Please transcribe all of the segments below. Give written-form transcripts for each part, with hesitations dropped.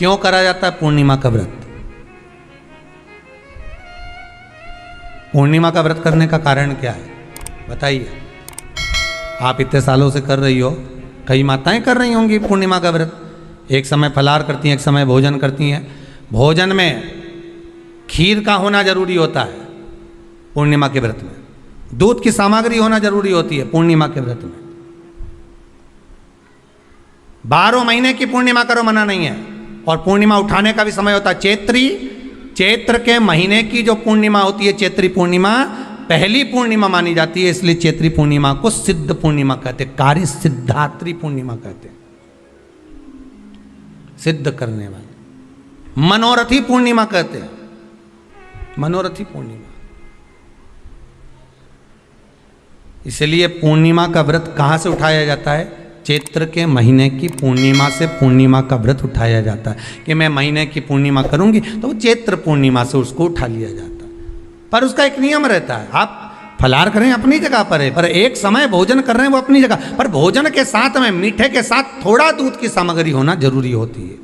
क्यों करा जाता है पूर्णिमा का व्रत? पूर्णिमा का व्रत करने का कारण क्या है बताइए? आप इतने सालों से कर रही हो, कई माताएं कर रही होंगी पूर्णिमा का व्रत। एक समय फलाहार करती हैं, एक समय भोजन करती हैं। भोजन में खीर का होना जरूरी होता है पूर्णिमा के व्रत में, दूध की सामग्री होना जरूरी होती है पूर्णिमा के व्रत में। 12 महीने की पूर्णिमा करो मना नहीं है। और पूर्णिमा उठाने का भी समय होता है चैत्री। चैत्र के महीने की जो पूर्णिमा होती है, चैत्री पूर्णिमा पहली पूर्णिमा मानी जाती है, इसलिए चैत्री पूर्णिमा को सिद्ध पूर्णिमा कहते हैं, कार्य सिद्धात्री पूर्णिमा कहते हैं, सिद्ध करने वाले। मनोरथी पूर्णिमा कहते हैं, मनोरथी पूर्णिमा। इसलिए पूर्णिमा का व्रत कहां से उठाया जाता है? चैत्र के महीने की पूर्णिमा से पूर्णिमा का व्रत उठाया जाता है कि मैं महीने की पूर्णिमा करूंगी तो वो चैत्र पूर्णिमा से उसको उठा लिया जाता है। पर उसका एक नियम रहता है, आप फलाहार करें अपनी जगह पर है, पर एक समय भोजन कर रहे हैं वो अपनी जगह पर, भोजन के साथ में मीठे के साथ थोड़ा दूध की सामग्री होना जरूरी होती है।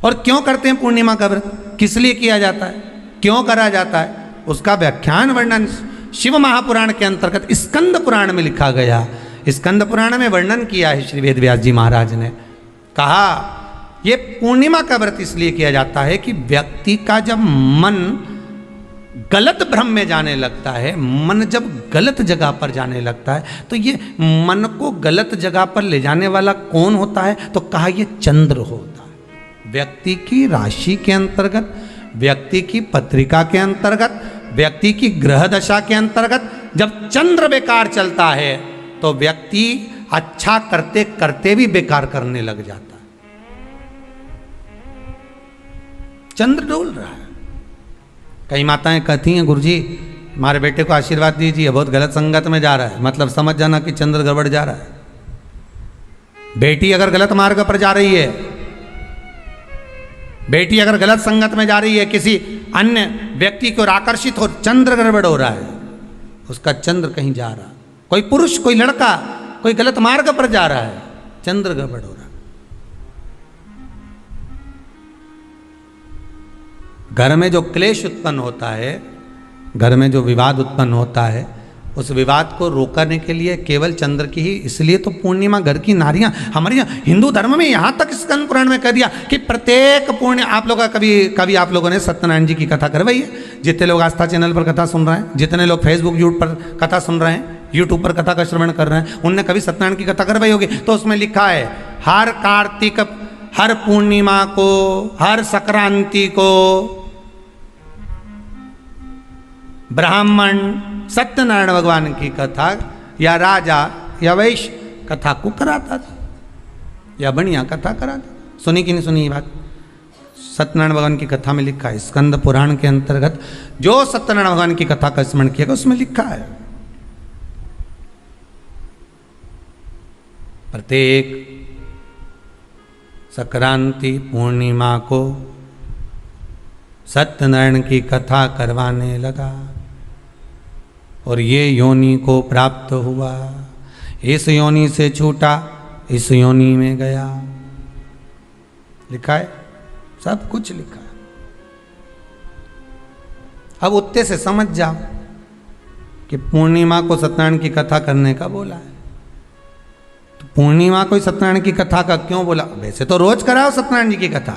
और क्यों करते हैं पूर्णिमा का व्रत, किस लिए किया जाता है, क्यों करा जाता है, उसका व्याख्यान वर्णन शिव महापुराण के अंतर्गत स्कंद पुराण में लिखा गया। स्कंद पुराण में वर्णन किया है श्री वेद व्यास जी महाराज ने। कहा ये पूर्णिमा का व्रत इसलिए किया जाता है कि व्यक्ति का जब मन गलत भ्रम में जाने लगता है, मन जब गलत जगह पर जाने लगता है, तो ये मन को गलत जगह पर ले जाने वाला कौन होता है? तो कहा ये चंद्र होता है। व्यक्ति की राशि के अंतर्गत, व्यक्ति की पत्रिका के अंतर्गत, व्यक्ति की ग्रह दशा के अंतर्गत जब चंद्र बेकार चलता है तो व्यक्ति अच्छा करते करते भी बेकार करने लग जाता है। चंद्र डोल रहा है। कई माताएं कहती हैं गुरुजी हमारे बेटे को आशीर्वाद दीजिए, बहुत गलत संगत में जा रहा है, मतलब समझ जाना कि चंद्र गड़बड़ जा रहा है। बेटी अगर गलत मार्ग पर जा रही है, बेटी अगर गलत संगत में जा रही है, किसी अन्य व्यक्ति की ओर आकर्षित हो, चंद्र गड़बड़ हो रहा है, उसका चंद्र कहीं जा रहा है। कोई पुरुष, कोई लड़का कोई गलत मार्ग पर जा रहा है, चंद्र गड़बड़ हो रहा है। घर में जो क्लेश उत्पन्न होता है, घर में जो विवाद उत्पन्न होता है, उस विवाद को रोकने के लिए केवल चंद्र की ही, इसलिए तो पूर्णिमा घर की नारियां हमारे यहाँ हिंदू धर्म में यहाँ तक स्कंद पुराण में कह दिया कि प्रत्येक पूर्णिमा, आप लोग का कभी आप लोगों ने सत्यनारायण जी की कथा करवाई है? जितने लोग आस्था चैनल पर कथा सुन रहे हैं, जितने लोग फेसबुक यूट्यूब पर कथा सुन रहे हैं, यूट्यूब पर कथा का श्रवण कर रहे हैं, उनने कभी सत्यनारायण की कथा करवाई होगी। तो उसमें लिखा है हर कार्तिक, हर पूर्णिमा को, हर संक्रांति को ब्राह्मण सत्यनारायण भगवान की कथा या राजा या वैश्य कथा को कराता था या बढ़िया कथा कराता। सुनी कि नहीं सुनी ये बात? सत्यनारायण भगवान की कथा में लिखा है, स्कंद पुराण के अंतर्गत जो सत्यनारायण भगवान की कथा का स्मरण किया उसमें लिखा है प्रत्येक संक्रांति पूर्णिमा को सत्यनारायण की कथा करवाने लगा और ये योनि को प्राप्त हुआ, इस योनि से छूटा, इस योनि में गया। लिखा है, सब कुछ लिखा है। अब उत्ते से समझ जाओ कि पूर्णिमा को सत्यनारायण की कथा करने का बोला है, तो पूर्णिमा को सत्यनारायण की कथा का क्यों बोला? वैसे तो रोज कराओ सत्यनारायण जी की कथा,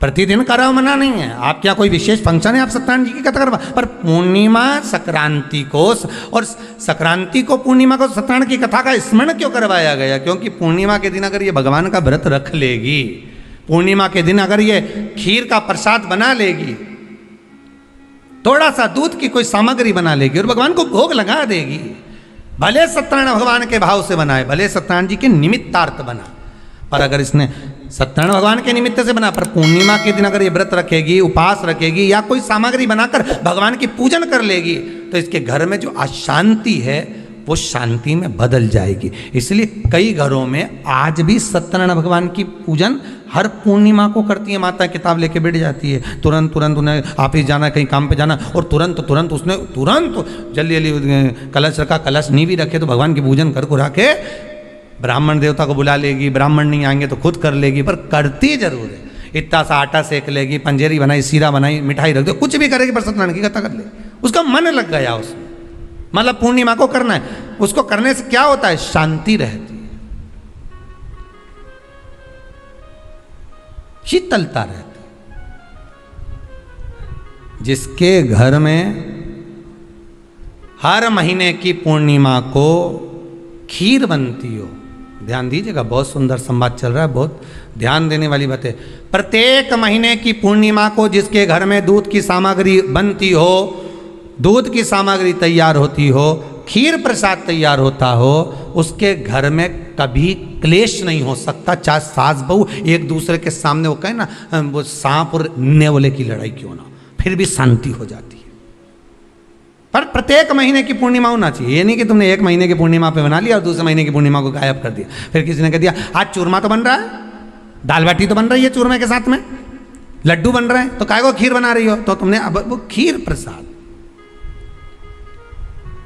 प्रतिदिन कराओ, मना नहीं है। आप क्या कोई विशेष फंक्शन है आप सत्यनारायण जी की कथा करवा, पर पूर्णिमा संक्रांति को और संक्रांति को पूर्णिमा को सत्यनारायण की कथा का स्मरण क्यों करवाया गया? क्योंकि पूर्णिमा के दिन अगर ये भगवान का व्रत रख लेगी, पूर्णिमा के दिन अगर ये खीर का प्रसाद बना लेगी, थोड़ा सा दूध की कोई सामग्री बना लेगी और भगवान को भोग लगा देगी, भले सत्यनारायण भगवान के भाव से बनाए, भले सत्यनारायण जी के निमित्तार्थ बना, पर अगर इसने सत्यनारायण भगवान के निमित्त से बना, पर पूर्णिमा के दिन अगर ये व्रत रखेगी, उपास रखेगी या कोई सामग्री बनाकर भगवान की पूजन कर लेगी, तो इसके घर में जो अशांति है वो शांति में बदल जाएगी। इसलिए कई घरों में आज भी सत्यनारायण भगवान की पूजन हर पूर्णिमा को करती है। माता किताब लेके बैठ जाती है, तुरंत तुरंत उन्हें ऑफिस जाना, कहीं काम पे जाना, और तुरंत उसने तुरंत जल्दी जल्दी कलश रखा, कलश नहीं भी रखे तो भगवान की पूजन कर को रखे ब्राह्मण देवता को बुला लेगी, ब्राह्मण नहीं आएंगे तो खुद कर लेगी, पर करती जरूर है। इतना सा आटा सेक लेगी, पंजेरी बनाई, सीरा बनाई, मिठाई रख दो, कुछ भी करेगी पर सत्यनारायण की कथा कर ले। उसका मन लग गया उसमें, मतलब पूर्णिमा को करना है। उसको करने से क्या होता है? शांति रहती है, शीतलता रहती है। जिसके घर में हर महीने की पूर्णिमा को खीर बनती हो, ध्यान दीजिएगा, बहुत सुंदर संवाद चल रहा है, बहुत ध्यान देने वाली बात है। प्रत्येक महीने की पूर्णिमा को जिसके घर में दूध की सामग्री बनती हो, दूध की सामग्री तैयार होती हो, खीर प्रसाद तैयार होता हो, उसके घर में कभी क्लेश नहीं हो सकता। चाहे सास बहू एक दूसरे के सामने वो कहे ना, वो सांप और नेवले की लड़ाई क्यों ना, फिर भी शांति हो जाती है। पर प्रत्येक महीने की पूर्णिमा होना चाहिए। ये नहीं कि तुमने एक महीने की पूर्णिमा पे बना लिया और दूसरे महीने की पूर्णिमा को गायब कर दिया। फिर किसी ने कह दिया आज चूरमा तो बन रहा है, दाल बाटी तो बन रही है चूरमे के साथ में, लड्डू बन रहे हैं, तो काय को खीर बना रही हो? तो तुमने अब वो खीर प्रसाद,